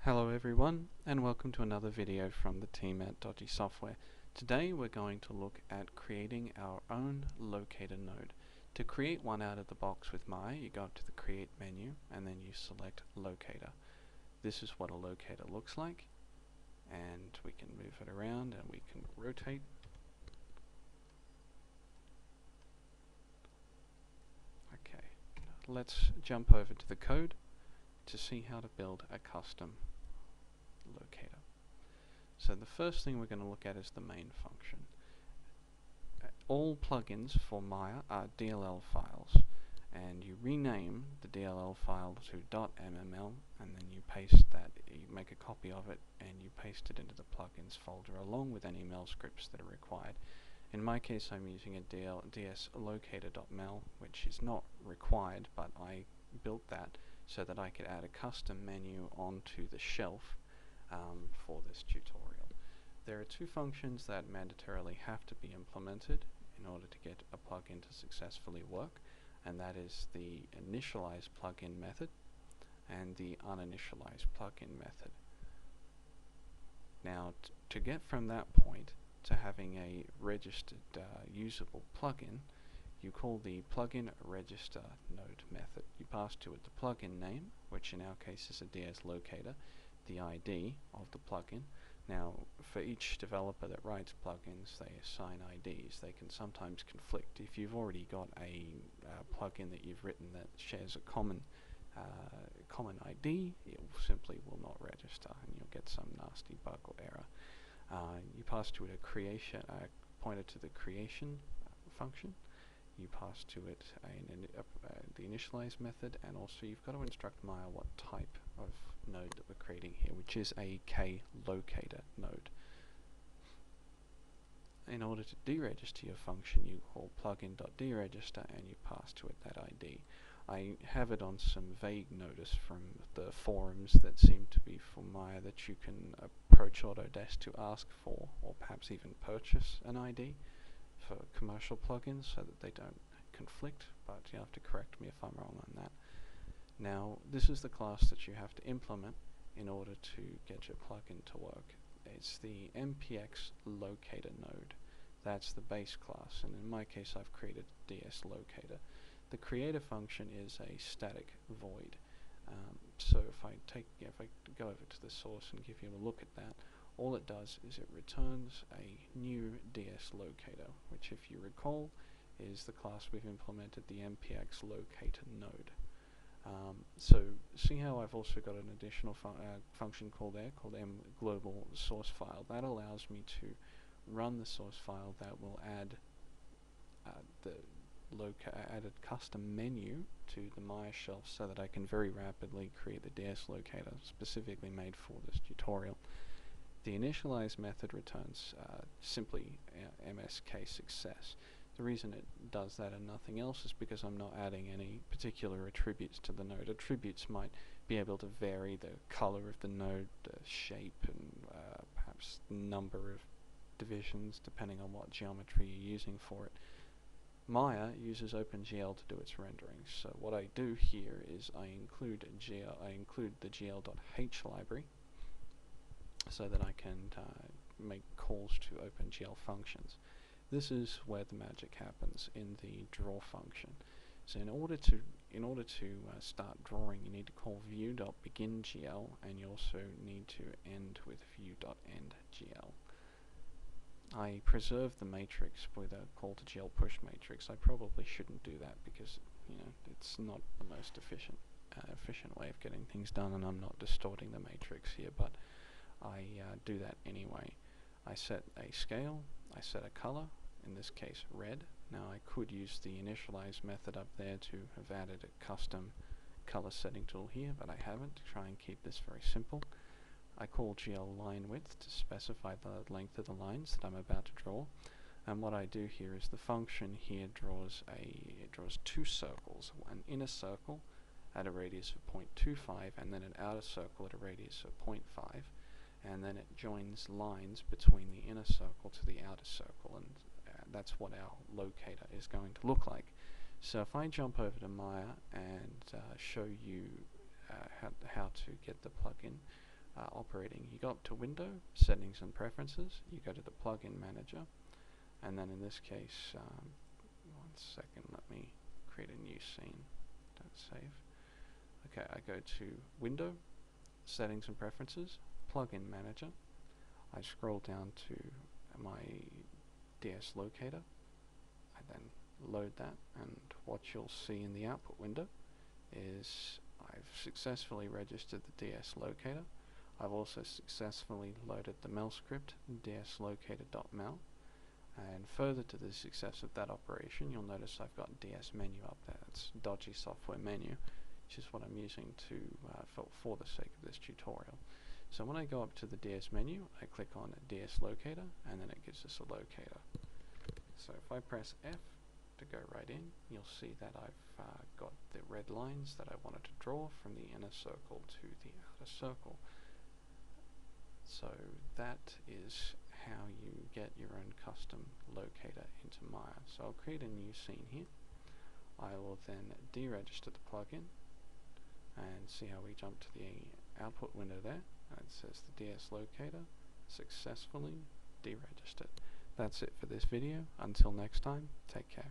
Hello everyone, and welcome to another video from the team at Dodgy Software. Today we're going to look at creating our own locator node. To create one out of the box with Maya, you go up to the Create menu and then you select Locator. This is what a locator looks like, and we can move it around and we can rotate. Okay, let's jump over to the code to see how to build a custom locator. So the first thing we're going to look at is the main function. All plugins for Maya are DLL files, and you rename the DLL file to .mml, and then you paste that, you make a copy of it and you paste it into the plugins folder along with any mel scripts that are required. In my case I'm using a dslocator.mel, which is not required, but I built that so that I could add a custom menu onto the shelf for this tutorial. There are two functions that mandatorily have to be implemented in order to get a plugin to successfully work, and that is the Initialized plugin method and the Uninitialized plugin method. Now to get from that point to having a registered usable plugin, you call the plugin register node method. You pass to it the plugin name, which in our case is a DSLocator, the ID of the plugin. Now for each developer that writes plugins, they assign IDs. They can sometimes conflict. If you've already got a plugin that you've written that shares a common ID, it simply will not register and you'll get some nasty bug or error. You pass to it a creation pointer to the creation function. You pass to it the initialize method, and also you've got to instruct Maya what type of node that we're creating here, which is a KLocator node. In order to deregister your function, you call plugin.deregister and you pass to it that ID. I have it on some vague notice from the forums that seem to be for Maya that you can approach Autodesk to ask for, or perhaps even purchase an ID for commercial plugins so that they don't conflict, but you have to correct me if I'm wrong on that. Now this is the class that you have to implement in order to get your plugin to work. It's the MPxLocator node. That's the base class, and in my case I've created DSLocator. The creator function is a static void. So if I go over to the source and give you a look at that, all it does is it returns a new DSLocator, which if you recall is the class we've implemented, the MPxLocator node. So see how I've also got an additional function called mGlobalSourceFile. That allows me to run the source file that will add add a custom menu to the Maya shelf so that I can very rapidly create the DSLocator specifically made for this tutorial. The initialize method returns simply MSK success. The reason it does that and nothing else is because I'm not adding any particular attributes to the node. Attributes might be able to vary the color of the node, the shape, and perhaps the number of divisions depending on what geometry you're using for it. Maya uses OpenGL to do its rendering, so what I do here is I include the gl.h library so that I can make calls to OpenGL functions. This is where the magic happens in the draw function. So in order to start drawing, you need to call view.beginGL, and you also need to end with view.endGL. I preserve the matrix with a call to GL push matrix. I probably shouldn't do that because it's not the most efficient way of getting things done, and I'm not distorting the matrix here, but I do that anyway. I set a scale, I set a color, in this case red. Now I could use the initialize method up there to have added a custom color setting tool here, but I haven't, to try and keep this very simple. I call GL line width to specify the length of the lines that I'm about to draw, and what I do here is the function here draws two circles, an inner circle at a radius of 0.25 and then an outer circle at a radius of 0.5, and then it joins lines between the inner circle to the outer circle, and that's what our locator is going to look like. So if I jump over to Maya and show you how to get the plugin operating. You go up to Window, Settings and Preferences, you go to the Plugin Manager, and then in this case, 1 second, let me create a new scene. Don't save. Okay, I go to Window, Settings and Preferences, Plugin Manager. I scroll down to my DS Locator. I then load that, and what you'll see in the output window is I've successfully registered the DS Locator. I've also successfully loaded the mel script, dslocator.mel. And further to the success of that operation, you'll notice I've got DS menu up there. It's dodgy software menu, which is what I'm using to for the sake of this tutorial. So when I go up to the DS menu, I click on DS Locator, and then it gives us a locator. So if I press F to go right in, you'll see that I've got the red lines that I wanted to draw from the inner circle to the outer circle. So that is how you get your own custom locator into Maya. So I'll create a new scene here. I will then deregister the plugin and see how we jump to the output window there. And it says the DS Locator successfully deregistered. That's it for this video. Until next time, take care.